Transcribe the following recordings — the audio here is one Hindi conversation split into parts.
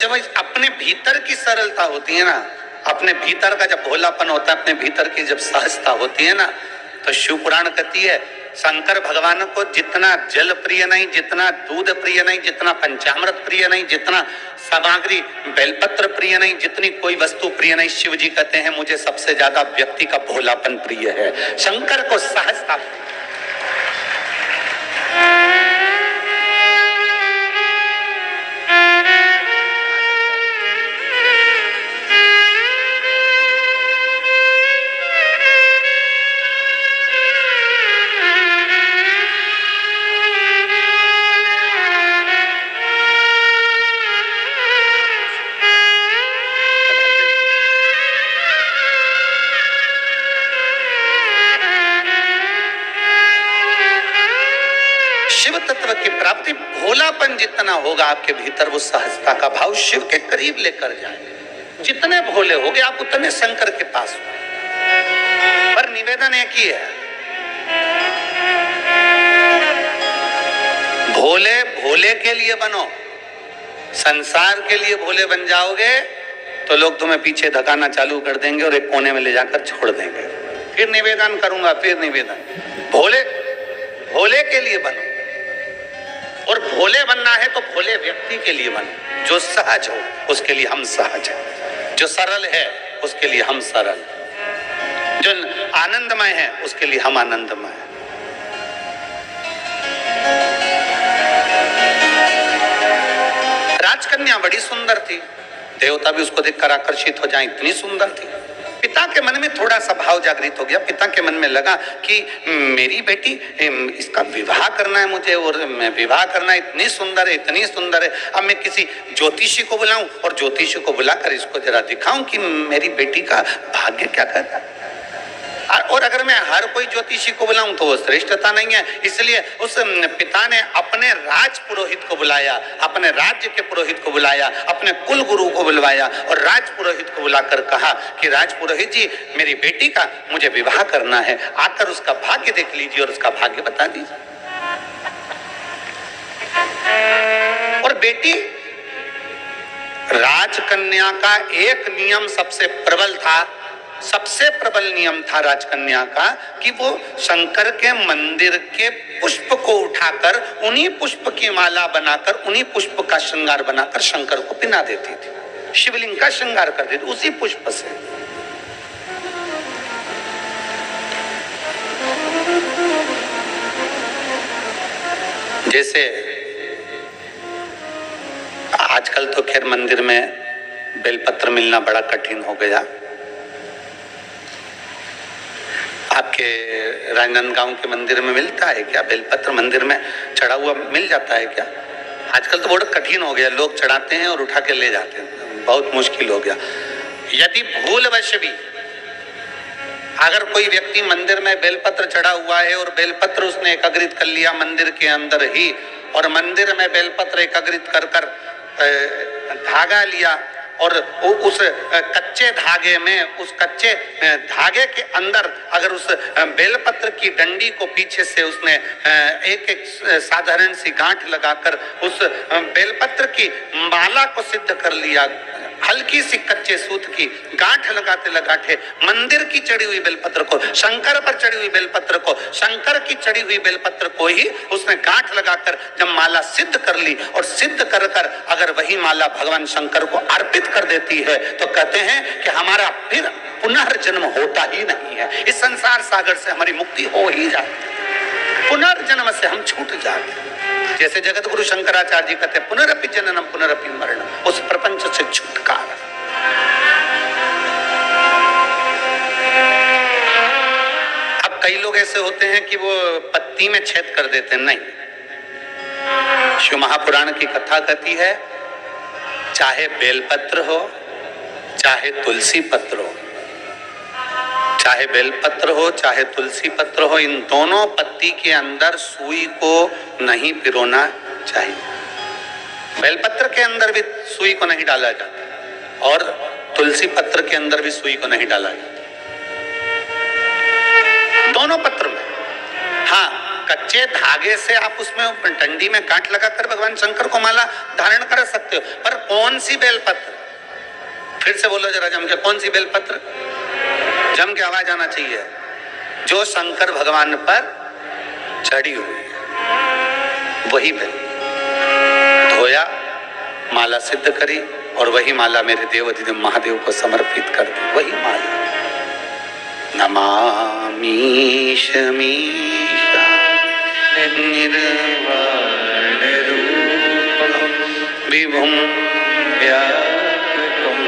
जब अपने भीतर की सरलता होती है ना, अपने भीतर का जब भोलापन होता है, अपने भीतर की जब सहजता होती है ना, तो शिव पुराण कहती है शंकर भगवान को जितना जल प्रिय नहीं, जितना दूध प्रिय नहीं, जितना पंचामृत प्रिय नहीं, जितना सामग्री बेलपत्र प्रिय नहीं, जितनी कोई वस्तु प्रिय नहीं, शिव जी कहते हैं मुझे सबसे ज्यादा व्यक्ति का भोलापन प्रिय है। शंकर को सहजता। शिव तत्व की प्राप्ति भोलापन जितना होगा आपके भीतर, वो सहजता का भाव शिव के करीब लेकर जाए। जितने भोले होगे आप उतने शंकर के पास हो। पर निवेदन एक ही है, भोले भोले के लिए बनो। संसार के लिए भोले बन जाओगे तो लोग तुम्हें पीछे धकाना चालू कर देंगे और एक कोने में ले जाकर छोड़ देंगे। फिर निवेदन करूंगा, फिर निवेदन, भोले भोले के लिए बनो। और भोले बनना है तो भोले व्यक्ति के लिए बनो। जो सहज हो उसके लिए हम सहज हैं, जो सरल है उसके लिए हम सरल, जो आनंदमय है उसके लिए हम आनंदमय हैं। राजकन्या बड़ी सुंदर थी, देवता भी उसको देखकर आकर्षित हो जाए, इतनी सुंदर थी। पिता के मन में थोड़ा सा भाव जागृत हो गया। पिता के मन में लगा कि मेरी बेटी, इसका विवाह करना है मुझे, और मैं विवाह करना, इतनी सुंदर है, इतनी सुंदर है। अब मैं किसी ज्योतिषी को बुलाऊं और ज्योतिषी को बुलाकर इसको जरा दिखाऊं कि मेरी बेटी का भाग्य क्या कहता है। और अगर मैं हर कोई ज्योतिषी को बुलाऊं तो वो श्रेष्ठता नहीं है। इसलिए उस पिता ने अपने राज पुरोहित को बुलाया, अपने राज्य के पुरोहित को बुलाया, अपने कुल गुरु को बुलवाया और राज पुरोहित को बुलाकर कहा कि राज पुरोहित जी, मेरी बेटी का मुझे विवाह करना है, आकर उसका भाग्य देख लीजिए और उसका भाग्य बता दीजिए। और बेटी, राजकन्या का एक नियम सबसे प्रबल था, सबसे प्रबल नियम था राजकन्या का कि वो शंकर के मंदिर के पुष्प को उठाकर उन्हीं पुष्प की माला बनाकर, उन्हीं पुष्प का श्रृंगार बनाकर शंकर को पिना देती थी, शिवलिंग का श्रृंगार कर देती उसी पुष्प से। जैसे आजकल तो खैर मंदिर में बेलपत्र मिलना बड़ा कठिन हो गया। आपके राजनांदगांव के मंदिर में मिलता है क्या बेलपत्र? मंदिर में चढ़ा हुआ मिल जाता है क्या? आजकल तो बहुत कठिन हो गया, लोग चढ़ाते हैं और उठा के ले जाते हैं, बहुत मुश्किल हो गया। यदि भूलवश भी अगर कोई व्यक्ति मंदिर में बेलपत्र चढ़ा हुआ है और बेलपत्र उसने एकत्रित कर लिया मंदिर के अंदर ही, और मंदिर में बेलपत्र एकत्रित कर कर धागा लिया और उस कच्चे धागे में, उस कच्चे धागे के अंदर अगर उस बेलपत्र की डंडी को पीछे से उसने एक एक साधारण सी गांठ लगाकर उस बेलपत्र की माला को सिद्ध कर लिया, हल्की सी कच्चे सूत की गांठ लगाते लगाते मंदिर की चढ़ी हुई बेलपत्र को, शंकर पर चढ़ी हुई बेलपत्र को, शंकर की चढ़ी हुई बेलपत्र को ही उसने गांठ लगाकर जब माला सिद्ध कर ली और सिद्ध कर कर अगर वही माला भगवान शंकर को अर्पित कर देती है तो कहते हैं कि हमारा फिर पुनर्जन्म होता ही नहीं है, इस संसार सागर से हमारी मुक्ति हो ही जाती, पुनर्जन्म से हम छूट जाते। जैसे जगत गुरु शंकराचार्य जी कहते हैं पुनरपि जननम पुनरपि मरणम, उस प्रपंच से छुटकारा। अब कई लोग ऐसे होते हैं कि वो पत्ती में छेद कर देते हैं, नहीं। शिव महापुराण की कथा कहती है चाहे बेलपत्र हो चाहे तुलसी पत्र हो, चाहे बेलपत्र हो चाहे तुलसी पत्र हो, इन दोनों पत्ती के अंदर सुई को नहीं पिरोना चाहिए। बेलपत्र के अंदर भी सुई को नहीं डाला जाता और तुलसी पत्र के अंदर भी सुई को नहीं डाला जाता, दोनों पत्र में। हाँ, कच्चे धागे से आप उसमें डंडी में गांठ लगाकर भगवान शंकर को माला धारण कर सकते हो, पर कौन सी बेलपत्र? फिर से बोलो जरा जम के, कौन सी बेलपत्र? जम के आवाज आना चाहिए। जो शंकर भगवान पर चढ़ी हुई है वही बेल। धोया, माला सिद्ध करी और वही माला मेरे देव अधिदेव महादेव को समर्पित कर दी। वही माला नमामि शमीशा निर्वाण रूपम विभुम व्यापकं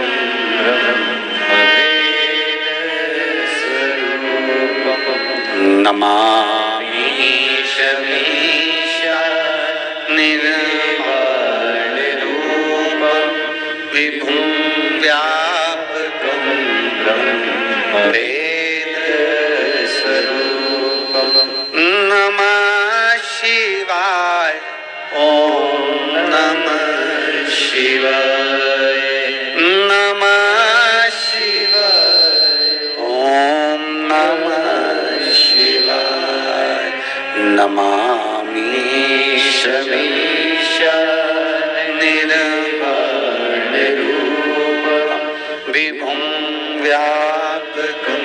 ब्रह्मवेद स्वरूपम। नमामि शमीशा निर्वाण रूपम विभुम व्यापकं ब्रह्मवेद नमः शिवाय। ओम नमः शिवाय। नमः शिवाय। ओम नमः शिवाय। नमामि शमीशा निर्वाण रूपम विभुं व्यापकं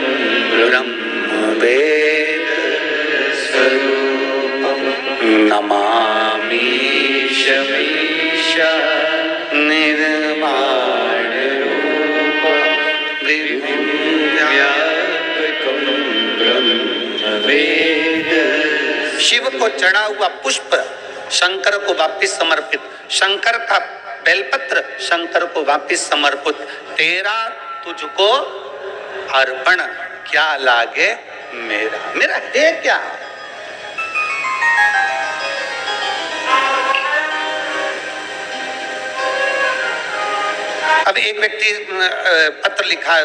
ब्रह्मवेद स्वरूपम। नमामि शमीशा निर्वाण रूपम विभुं व्यापकं ब्रह्मवेद। शिव को चढ़ा हुआ पुष्प शंकर को वापिस समर्पित, शंकर का बेलपत्र शंकर को वापिस समर्पित। तेरा तुझको अर्पण, क्या लागे मेरा, मेरा है क्या? अब एक व्यक्ति पत्र लिखा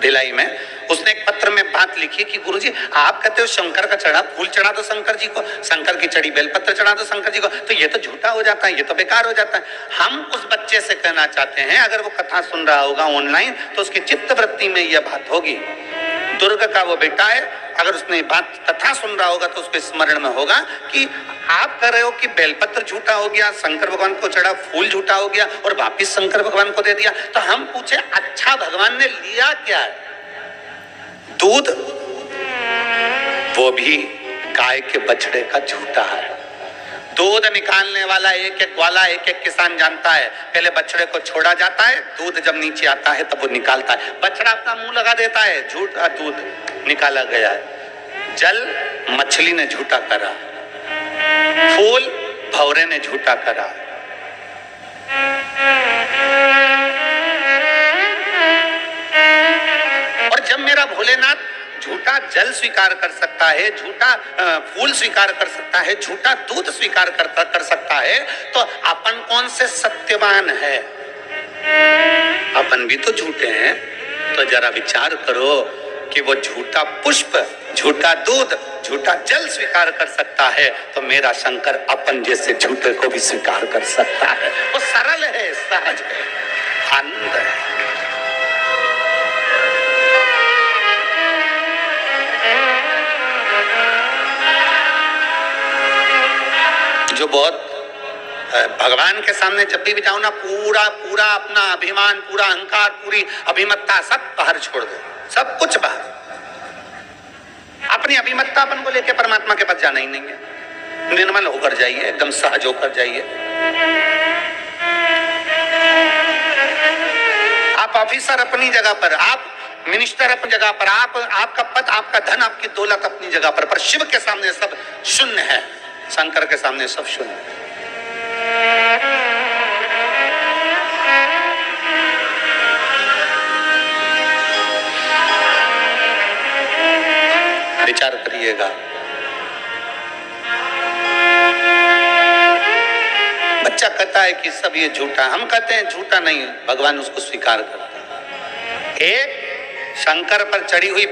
भिलाई में, उसने एक पत्र में बात लिखी कि गुरुजी आप कहते हो शंकर का चढ़ा फूल चढ़ा दो शंकर जी को, शंकर की चढ़ी बेलपत्र चढ़ा दो शंकर जी को, तो ये तो झूठा हो जाता है, ये तो बेकार हो जाता है। हम उस बच्चे से कहना चाहते हैं, अगर वो कथा सुन रहा होगा ऑनलाइन तो उसकी चित्त वृत्ति में यह बात होगी। दुर्ग का वो बेटा है, अगर उसने बात कथा सुन रहा होगा तो उसके स्मरण में होगा कि आप कह रहे हो कि बेलपत्र झूठा हो गया, शंकर भगवान को चढ़ा फूल झूठा हो गया और वापिस शंकर भगवान को दे दिया। तो हम पूछे अच्छा भगवान ने लिया क्या है? दूध, वो भी गाय के बछड़े का झूठा है। दूध निकालने वाला एक एक वाला एक एक किसान जानता है, पहले बछड़े को छोड़ा जाता है, दूध जब नीचे आता है तब वो निकालता है। बछड़ा अपना मुंह लगा देता है, झूठा दूध निकाला गया है। जल मछली ने झूठा करा, फूल भौरे ने झूठा करा। और जब मेरा भोलेनाथ झूठा जल स्वीकार कर सकता है, झूठा फूल स्वीकार कर सकता है, झूठा दूध स्वीकार कर सकता है, तो अपन कौन से सत्यवान है? अपन भी तो झूठे हैं। तो जरा विचार करो कि वो झूठा पुष्प, झूठा दूध, झूठा जल स्वीकार कर सकता है, तो मेरा शंकर अपन जैसे झूठे को भी स्वीकार कर सकता है। वो सरल है, सहज है, आनंद है। जो बहुत भगवान के सामने जब भी जाओ ना, पूरा पूरा अपना अभिमान, पूरा अहंकार, पूरी अभिमत्ता सब बाहर छोड़ दो, सब कुछ बाहर। अपनी अभिमत्ता अपन को लेके परमात्मा के पास जाना ही नहीं है। निर्मल होकर जाइए, एकदम सहज होकर जाइए। आप ऑफिसर अपनी जगह पर, आप मिनिस्टर अपनी जगह पर, आप आपका पद, आपका धन, आपकी दौलत अपनी जगह पर शिव के सामने सब शून्य है, शंकर के सामने सब शून्य है। विचार करिएगा। बच्चा कहता है कि सब ये झूठा, हम कहते हैं झूठा नहीं, भगवान उसको स्वीकार करता है। एक शंकर पर चढ़ी हुई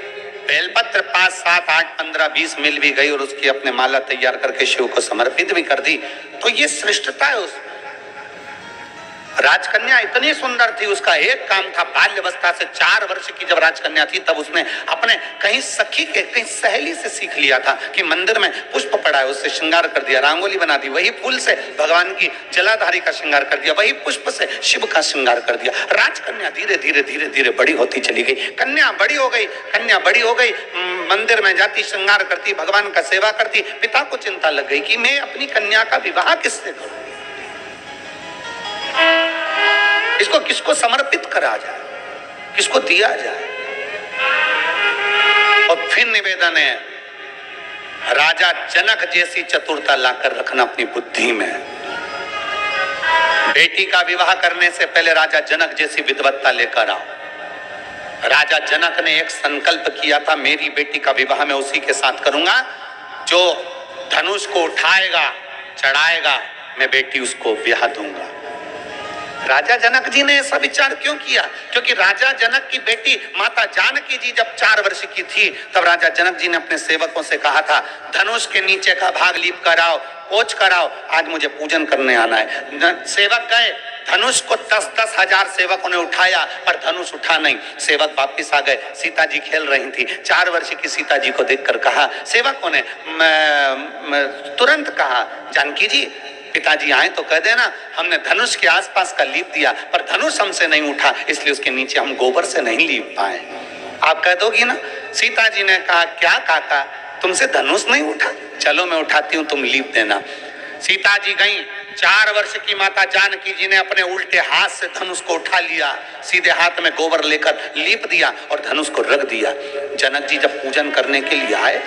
बेलपत्र 5, 7, 8, 15, 20 मिल भी गई और उसकी अपने माला तैयार करके शिव को समर्पित भी कर दी, तो ये श्रेष्ठता है। उस राजकन्या इतनी सुंदर थी, उसका एक काम था, बाल्यावस्था से 4 वर्ष की जब राजकन्या थी तब उसने अपने कहीं सखी के, कहीं सहेली से सीख लिया था कि मंदिर में पुष्प पड़ा है, उससे श्रृंगार कर दिया, रंगोली बना दी, वही फूल से भगवान की जलाधारी का श्रृंगार कर दिया, वही पुष्प से शिव का श्रृंगार कर दिया। राजकन्या धीरे धीरे धीरे धीरे बड़ी होती चली गई, कन्या बड़ी हो गई, कन्या बड़ी हो गई, मंदिर में जाती, श्रृंगार करती, भगवान का सेवा करती। पिता को चिंता लग गई कि मैं अपनी कन्या का विवाह किससे करूं, इसको किसको समर्पित करा जाए, किसको दिया जाए। और फिर निवेदन है, राजा जनक जैसी चतुरता लाकर रखना अपनी बुद्धि में। बेटी का विवाह करने से पहले राजा जनक जैसी विद्वत्ता लेकर आओ। राजा जनक ने एक संकल्प किया था, मेरी बेटी का विवाह मैं उसी के साथ करूंगा जो धनुष को उठाएगा, चढ़ाएगा, मैं बेटी उसको ब्याह दूंगा। राजा जनक जी ने ऐसा विचार क्यों किया? क्योंकि राजा जनक की बेटी माता जानकी जी जब 4 वर्ष की थी तब राजा जनक जी ने अपने सेवकों से कहा था, धनुष के नीचे का भाग लीप कराओ, पोंछ कराओ, आज मुझे पूजन करने आना है। सेवक गए, धनुष को 10-10 हजार सेवकों ने उठाया पर धनुष उठा नहीं। सेवक वापिस आ गए, सीता जी खेल रही थी। 4 वर्ष की सीता जी को देखकर कहा, सेवकों ने तुरंत कहा, जानकी जी पिताजी आए तो कह देना हमने धनुष के आसपास का लीप दिया पर धनुष हमसे नहीं उठा, इसलिए उसके नीचे हम गोबर से नहीं लीप पाए। आप कह दोगी ना? सीता जी ने कहा, क्या काका तुमसे धनुष नहीं उठा, चलो मैं उठाती हूँ, तुम लीप देना। सीता जी गई, 4 वर्ष की माता जानकी जी ने अपने उल्टे हाथ से धनुष को उठा लिया, सीधे हाथ में गोबर लेकर लीप दिया और धनुष को रख दिया। जनक जी जब पूजन करने के लिए आए,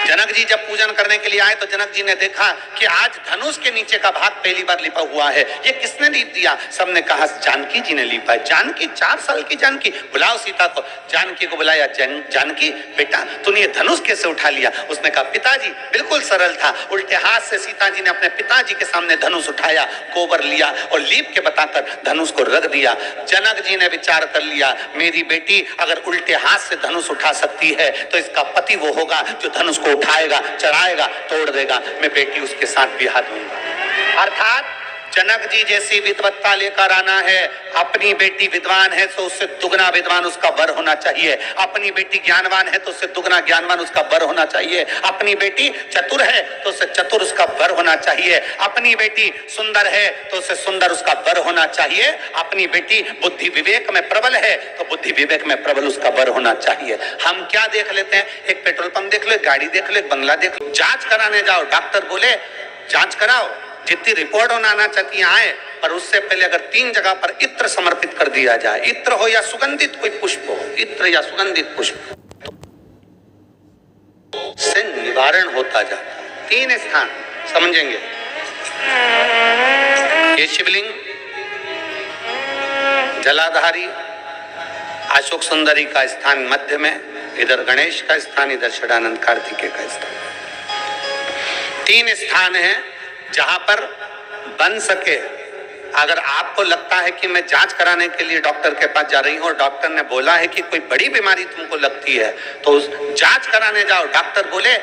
जनक जी जब पूजन करने के लिए आए तो जनक जी ने देखा कि आज धनुष के नीचे का भाग पहली बार लिपा हुआ है, ये किसने लीप दिया? सबने कहा जानकी जी ने लीपा है। जानकी, 4 साल की जानकी, बुलाओ सीता को। जानकी को बुलाया, जानकी बेटा तूने ये धनुष कैसे उठा लिया? उसने कहा पिताजी बिल्कुल सरल था, उल्टे हाथ से सीता जी ने अपने पिताजी के सामने धनुष उठाया, गोबर लिया और लीप के बताकर धनुष को रख दिया। जनक जी ने विचार कर लिया, मेरी बेटी अगर उल्टे हाथ से धनुष उठा सकती है तो इसका पति वो होगा जो धनुष को उठाएगा, चढ़ाएगा, तोड़ देगा, मैं बेटी उसके साथ ब्याह दूंगा। अर्थात जनक जी जैसी विद्वत्ता लेकर आना है। अपनी बेटी विद्वान है तो उससे दुगना विद्वान उसका वर होना चाहिए, अपनी बेटी ज्ञानवान है तो उससे दुगना ज्ञानवान उसका वर होना चाहिए, अपनी बेटी चतुर है तो उससे चतुर उसका वर होना चाहिए, अपनी बेटी सुंदर है तो उससे सुंदर उसका वर होना चाहिए, अपनी बेटी बुद्धि विवेक में प्रबल है तो बुद्धि विवेक में प्रबल उसका वर होना चाहिए। हम क्या देख लेते हैं, एक पेट्रोल पंप देख लो, एक गाड़ी देख लो, एक बंगला देख लो, जांच कराने जाओ, डॉक्टर बोले जांच कराओ, जितनी रिपोर्ट आना चाहती आए, पर उससे पहले अगर 3 जगह पर इत्र समर्पित कर दिया जाए, इत्र हो या सुगंधित कोई पुष्प हो, इत्र या सुगंधित पुष्प, से निवारण होता जाता। 3 स्थान समझेंगे, ये शिवलिंग, जलाधारी, अशोक सुंदरी का स्थान मध्य में, इधर गणेश का स्थान, इधर षडानंद कार्तिकेय का स्थान। 3 स्थान है जहां पर बन सके। अगर आपको लगता है कि मैं जांच कराने के लिए डॉक्टर के पास जा रही हूं और डॉक्टर ने बोला है कि कोई बड़ी बीमारी तुमको लगती है तो उस जांच कराने जाओ, डॉक्टर बोले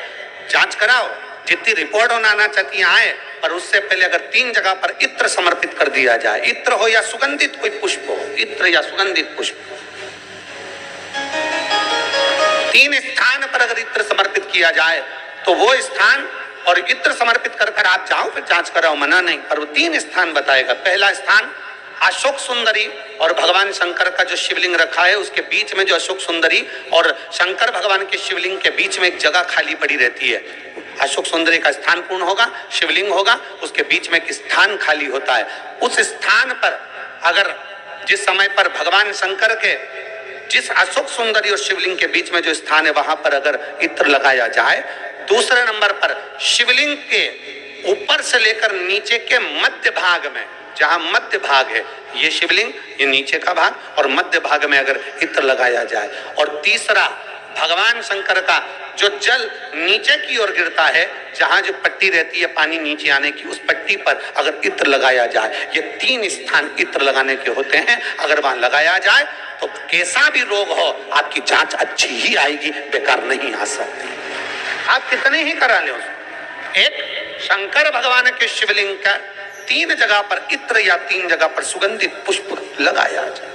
जांच कराओ, जितनी रिपोर्ट आना चाहती आए, पर उससे पहले अगर 3 जगह पर इत्र समर्पित कर दिया जाए, इत्र हो या सुगंधित कोई पुष्प हो, इत्र या सुगंधित पुष्प, 3 स्थान पर अगर इत्र समर्पित किया जाए तो वो स्थान, और इत्र समर्पित कर कर आप जाओ फिर जांच कराओ, मना नहीं, पर वो 3 स्थान बताएगा। पहला स्थान अशोक सुंदरी और भगवान शंकर का जो शिवलिंग रखा है उसके बीच में जो अशोक सुंदरी और शंकर भगवान के शिवलिंग के बीच में एक जगह खाली पड़ी रहती है। अशोक सुंदरी का स्थान पूर्ण होगा, शिवलिंग होगा, उसके बीच में एक स्थान खाली होता है। उस स्थान पर अगर जिस समय पर भगवान शंकर के जिस अशोक सुंदरी और शिवलिंग के बीच में जो स्थान है वहां पर अगर इत्र लगाया जाए, दूसरे नंबर पर शिवलिंग के ऊपर से लेकर नीचे के मध्य भाग में, जहां मध्य भाग है ये शिवलिंग, ये नीचे का भाग, और मध्य भाग में अगर इत्र लगाया जाए, और तीसरा भगवान शंकर का जो जल नीचे की ओर गिरता है, जहां जो पट्टी रहती है पानी नीचे आने की, उस पट्टी पर अगर इत्र लगाया जाए, ये 3 स्थान इत्र लगाने के होते हैं। अगर वहां लगाया जाए तो कैसा भी रोग हो आपकी जांच अच्छी ही आएगी, बेकार नहीं आ सकती। आप कितने ही करा ले उसको। एक शंकर भगवान के शिवलिंग का 3 जगह पर इत्र या 3 जगह पर सुगंधित पुष्प लगाया जाए।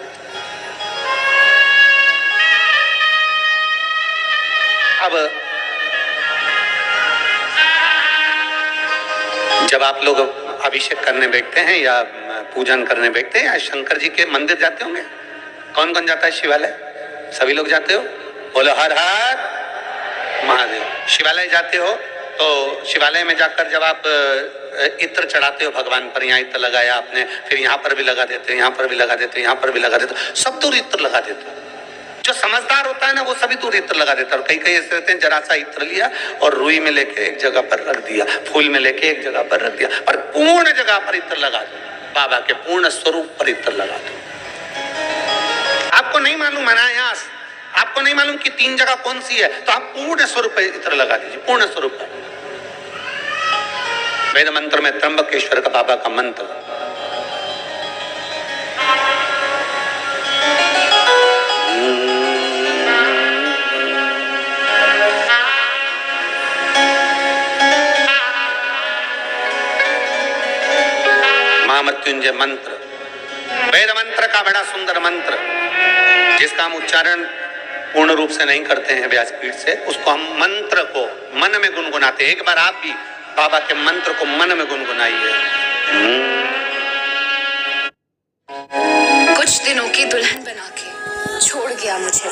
अब जब आप लोग अभिषेक करने बैठते हैं या पूजन करने बैठते हैं या शंकर जी के मंदिर जाते होंगे, कौन कौन जाता है शिवालय? सभी लोग जाते हो? बोलो हर हर महादेव। शिवालय जाते हो तो शिवालय में जाकर जब आप इत्र चढ़ाते हो भगवान पर, यहाँ इत्र लगाया आपने, फिर यहाँ पर भी लगा देते हो, यहाँ पर भी लगा देते हो, यहाँ पर भी लगा देते हो, सब दूर इत्र लगा देते हो। जो समझदार होता है ना वो सभी दूर इत्र लगा देता है। और कई कई ऐसे रहते हैं जरा सा इत्र लिया और रुई में लेके एक जगह पर रख दिया, फूल में लेके एक जगह पर रख दिया, पर पूर्ण जगह पर इत्र लगा दो, बाबा के पूर्ण स्वरूप पर इत्र लगा दो। आपको नहीं मालूम अनायास, आपको नहीं मालूम कि 3 जगह कौन सी है, तो आप पूर्ण स्वरूप पर इत्र लगा दीजिए, पूर्ण स्वरूप पर। वेद मंत्र में त्र्यंबकेश्वर का बाबा का मंत्र, महामृत्युंजय मंत्र, वेद मंत्र का बड़ा सुंदर मंत्र, जिसका हम उच्चारण पूर्ण रूप से नहीं करते हैं व्यासपीठ से, उसको हम मंत्र को मन में गुनगुनाते हैं। एक बार आप भी बाबा के मंत्र को मन में गुनगुनाइए। कुछ दिनों की दुल्हन बना के छोड़ गया मुझे।